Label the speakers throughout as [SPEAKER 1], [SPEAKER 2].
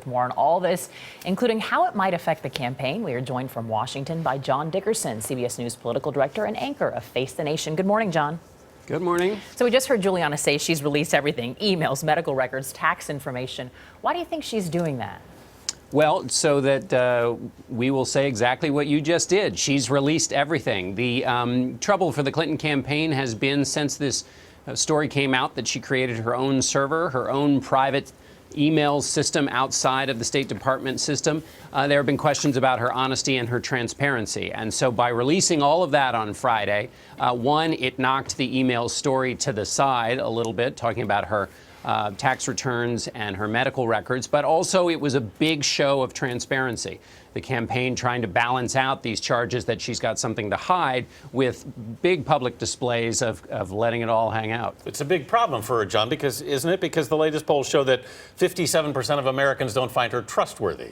[SPEAKER 1] with more on all this, including how it might affect the campaign. We are joined from Washington by John Dickerson, CBS News political director and anchor of Face the Nation. Good morning, John.
[SPEAKER 2] Good morning.
[SPEAKER 1] So we just heard Juliana say she's released everything, emails, medical records, tax information. Why do you think she's doing that?
[SPEAKER 2] Well, so that we will say exactly what you just did. She's released everything. The trouble for the Clinton campaign has been, since this story came out, that she created her own server, her own private email system outside of the State Department system. There have been questions about her honesty and her transparency. And so by releasing all of that on Friday, one, it knocked the email story to the side a little bit, talking about her tax returns and her medical records, but also it was a big show of transparency. The campaign trying to balance out these charges that she's got something to hide with big public displays of letting it all hang out.
[SPEAKER 3] It's a big problem for her, John, because isn't it? Because the latest polls show that 57% of Americans don't find her trustworthy.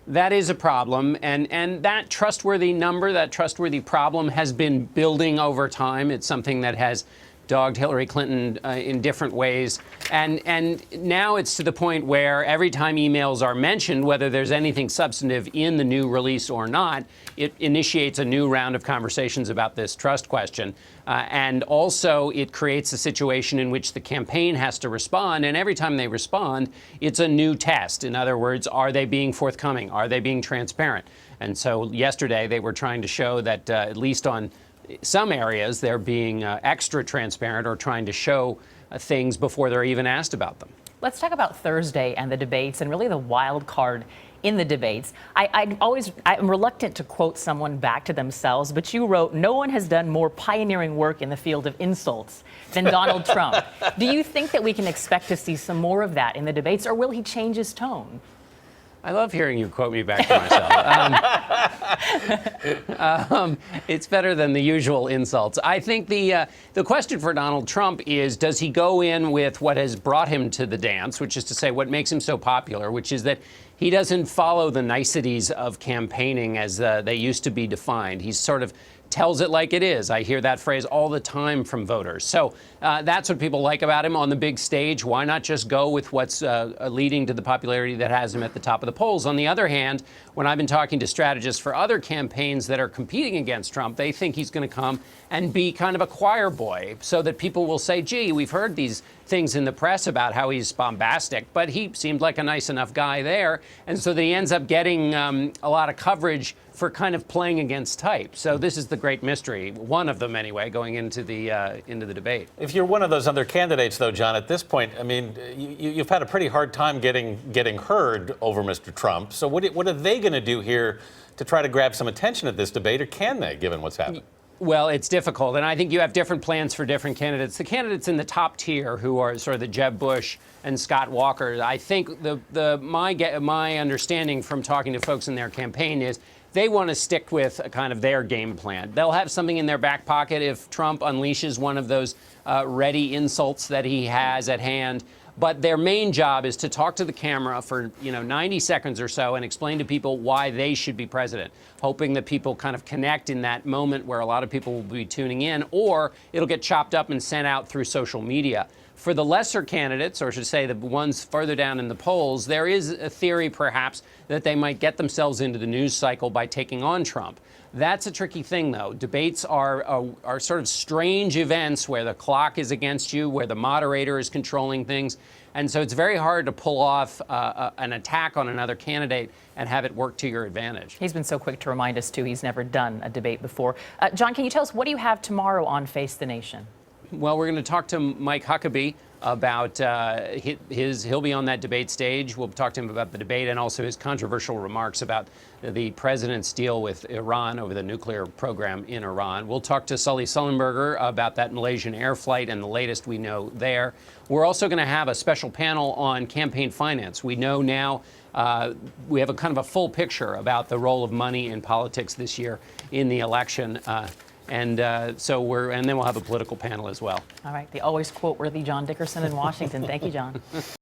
[SPEAKER 2] That is a problem, and that trustworthy number, that trustworthy problem has been building over time. It's something that has dogged Hillary Clinton in different ways. And now it's to the point where every time emails are mentioned, whether there's anything substantive in the new release or not, it initiates a new round of conversations about this trust question. And also it creates a situation in which the campaign has to respond. And every time they respond, it's a new test. In other words, are they being forthcoming? Are they being transparent? And so yesterday they were trying to show that at least on some areas, they're being extra transparent or trying to show things before they're even asked about them.
[SPEAKER 1] Let's talk about Thursday and the debates and really the wild card in the debates. I'm reluctant to quote someone back to themselves, but you wrote, "No one has done more pioneering work in the field of insults than Donald Trump." Do you think that we can expect to see some more of that in the debates, or will he change his tone?
[SPEAKER 2] I love hearing you quote me back to myself. It's better than the usual insults. I think the question for Donald Trump is, does he go in with what has brought him to the dance, which is to say what makes him so popular, which is that he doesn't follow the niceties of campaigning as they used to be defined. He sort of tells it like it is. I hear that phrase all the time from voters. So that's what people like about him on the big stage. Why not just go with what's leading to the popularity that has him at the top of the polls? On the other hand, when I've been talking to strategists for other campaigns that are competing against Trump, they think he's going to come and be kind of a choir boy so that people will say, gee, we've heard these things in the press about how he's bombastic, but he seemed like a nice enough guy there. And so that he ends up getting a lot of coverage for kind of playing against type. So this is the great mystery, one of them anyway, going into the debate.
[SPEAKER 3] If you're one of those other candidates, though, John, at this point, I mean, you've had a pretty hard time getting heard over Mr. Trump. So what are they going to do here to try to grab some attention at this debate, or can they, given what's happened?
[SPEAKER 2] Well, it's difficult, and I think you have different plans for different candidates. The candidates in the top tier, who are sort of the Jeb Bush and Scott Walker, I think my understanding from talking to folks in their campaign is they want to stick with a kind of their game plan. They'll have something in their back pocket if Trump unleashes one of those ready insults that he has at hand. But their main job is to talk to the camera for 90 seconds or so and explain to people why they should be president, hoping that people kind of connect in that moment where a lot of people will be tuning in, or it'll get chopped up and sent out through social media. For the lesser candidates, or I should say the ones further down in the polls, there is a theory perhaps that they might get themselves into the news cycle by taking on Trump. That's a tricky thing, though. Debates are sort of strange events where the clock is against you, where the moderator is controlling things. And so it's very hard to pull off an attack on another candidate and have it work to your advantage.
[SPEAKER 1] He's been so quick to remind us, too, he's never done a debate before. John, can you tell us, what do you have tomorrow on Face the Nation?
[SPEAKER 2] Well, we're going to talk to Mike Huckabee about he'll be on that debate stage. We'll talk to him about the debate and also his controversial remarks about the president's deal with Iran over the nuclear program in Iran. We'll talk to Sully Sullenberger about that Malaysian air flight and the latest we know there. We're also going to have a special panel on campaign finance. We know now we have a kind of a full picture about the role of money in politics this year in the election. And then we'll have a political panel as well.
[SPEAKER 1] All right. The always quote-worthy John Dickerson in Washington. Thank you, John.